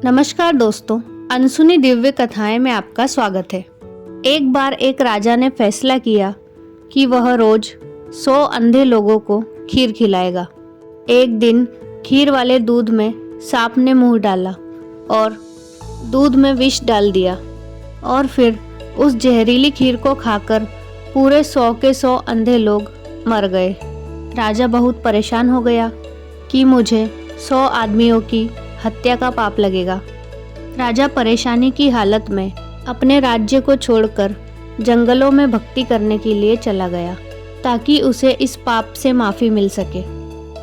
नमस्कार दोस्तों, अनसुनी दिव्य कथाएं में आपका स्वागत है। एक बार एक राजा ने फैसला किया कि वह रोज 100 अंधे लोगों को खीर खिलाएगा। एक दिन खीर वाले दूध में सांप ने मुंह डाला और दूध में विष डाल दिया और फिर उस जहरीली खीर को खाकर पूरे 100 के 100 अंधे लोग मर गए। राजा बहुत परेशान हो गया कि मुझे 100 आदमियों की हत्या का पाप लगेगा। राजा परेशानी की हालत में अपने राज्य को छोड़कर जंगलों में भक्ति करने के लिए चला गया ताकि उसे इस पाप से माफ़ी मिल सके।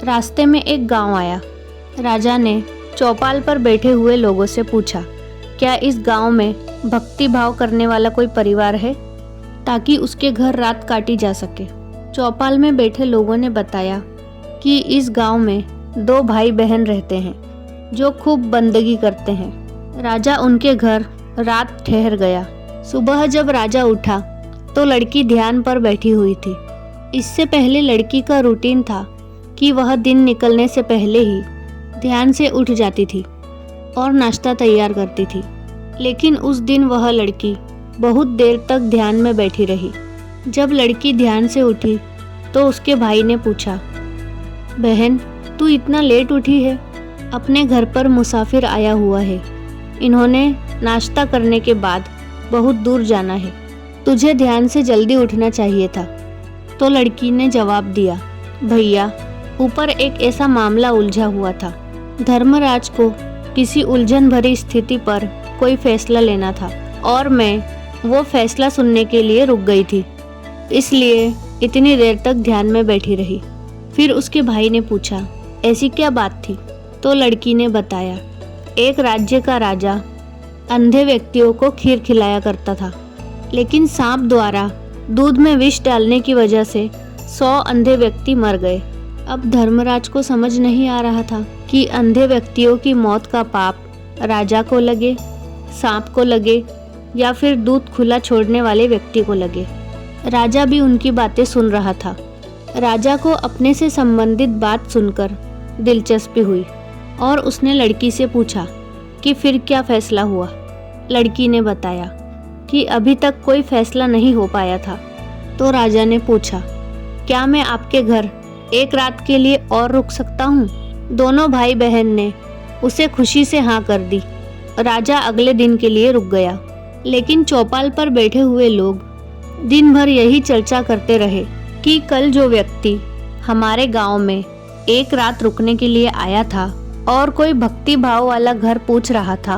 रास्ते में एक गांव आया। राजा ने चौपाल पर बैठे हुए लोगों से पूछा, क्या इस गांव में भक्ति भाव करने वाला कोई परिवार है ताकि उसके घर रात काटी जा सके। चौपाल में बैठे लोगों ने बताया कि इस गांव में 2 भाई बहन रहते हैं जो खूब बंदगी करते हैं। राजा उनके घर रात ठहर गया। सुबह जब राजा उठा तो लड़की ध्यान पर बैठी हुई थी। इससे पहले लड़की का रूटीन था कि वह दिन निकलने से पहले ही ध्यान से उठ जाती थी और नाश्ता तैयार करती थी। लेकिन उस दिन वह लड़की बहुत देर तक ध्यान में बैठी रही। जब लड़की ध्यान से उठी तो उसके भाई ने पूछा, बहन तू इतना लेट उठी है? अपने घर पर मुसाफिर आया हुआ है। इन्होंने नाश्ता करने के बाद बहुत दूर जाना है। तुझे ध्यान से जल्दी उठना चाहिए था। तो लड़की ने जवाब दिया, भैया ऊपर एक ऐसा मामला उलझा हुआ था। धर्मराज को किसी उलझन भरी स्थिति पर कोई फैसला लेना था और मैं वो फैसला सुनने के लिए रुक गई थी, इसलिए इतनी देर तक ध्यान में बैठी रही। फिर उसके भाई ने पूछा, ऐसी क्या बात थी? तो लड़की ने बताया, एक राज्य का राजा अंधे व्यक्तियों को खीर खिलाया करता था, लेकिन सांप द्वारा दूध में विष डालने की वजह से 100 अंधे व्यक्ति मर गए। अब धर्मराज को समझ नहीं आ रहा था कि अंधे व्यक्तियों की मौत का पाप राजा को लगे, सांप को लगे या फिर दूध खुला छोड़ने वाले व्यक्ति को लगे। राजा भी उनकी बातें सुन रहा था। राजा को अपने से संबंधित बात सुनकर दिलचस्पी हुई और उसने लड़की से पूछा कि फिर क्या फैसला हुआ। लड़की ने बताया कि अभी तक कोई फैसला नहीं हो पाया था। तो राजा ने पूछा, क्या मैं आपके घर एक रात के लिए और रुक सकता हूँ? दोनों भाई बहन ने उसे खुशी से हाँ कर दी। राजा अगले दिन के लिए रुक गया, लेकिन चौपाल पर बैठे हुए लोग दिन भर यही चर्चा करते रहे कि कल जो व्यक्ति हमारे गांव में एक रात रुकने के लिए आया था और कोई भक्ति भाव वाला घर पूछ रहा था,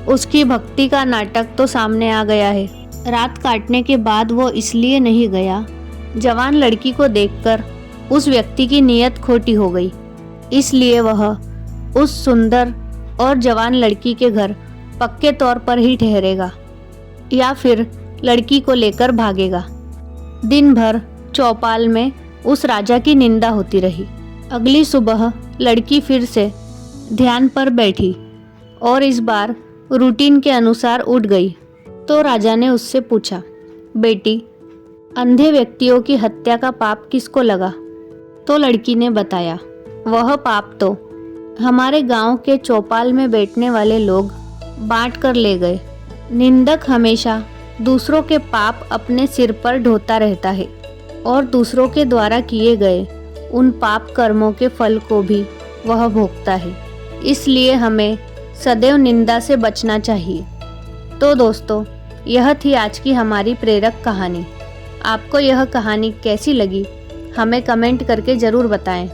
उसकी भक्ति का नाटक तो सामने आ गया है। रात काटने के बाद वो इसलिए नहीं गया, जवान लड़की को देखकर उस व्यक्ति की नीयत खोटी हो गई, इसलिए वह उस सुंदर और जवान लड़की के घर पक्के तौर पर ही ठहरेगा या फिर लड़की को लेकर भागेगा। दिन भर चौपाल में उस राजा की निंदा होती रही। अगली सुबह लड़की फिर से ध्यान पर बैठी और इस बार रूटीन के अनुसार उठ गई। तो राजा ने उससे पूछा, बेटी अंधे व्यक्तियों की हत्या का पाप किसको लगा? तो लड़की ने बताया, वह पाप तो हमारे गांव के चौपाल में बैठने वाले लोग बांट कर ले गए। निंदक हमेशा दूसरों के पाप अपने सिर पर ढोता रहता है और दूसरों के द्वारा किए गए उन पाप कर्मों के फल को भी वह भोगता है, इसलिए हमें सदैव निंदा से बचना चाहिए। तो दोस्तों, यह थी आज की हमारी प्रेरक कहानी। आपको यह कहानी कैसी लगी हमें कमेंट करके ज़रूर बताएं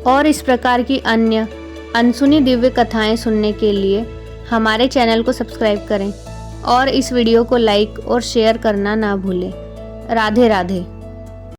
और इस प्रकार की अन्य अनसुनी दिव्य कथाएं सुनने के लिए हमारे चैनल को सब्सक्राइब करें और इस वीडियो को लाइक और शेयर करना ना भूलें। राधे राधे।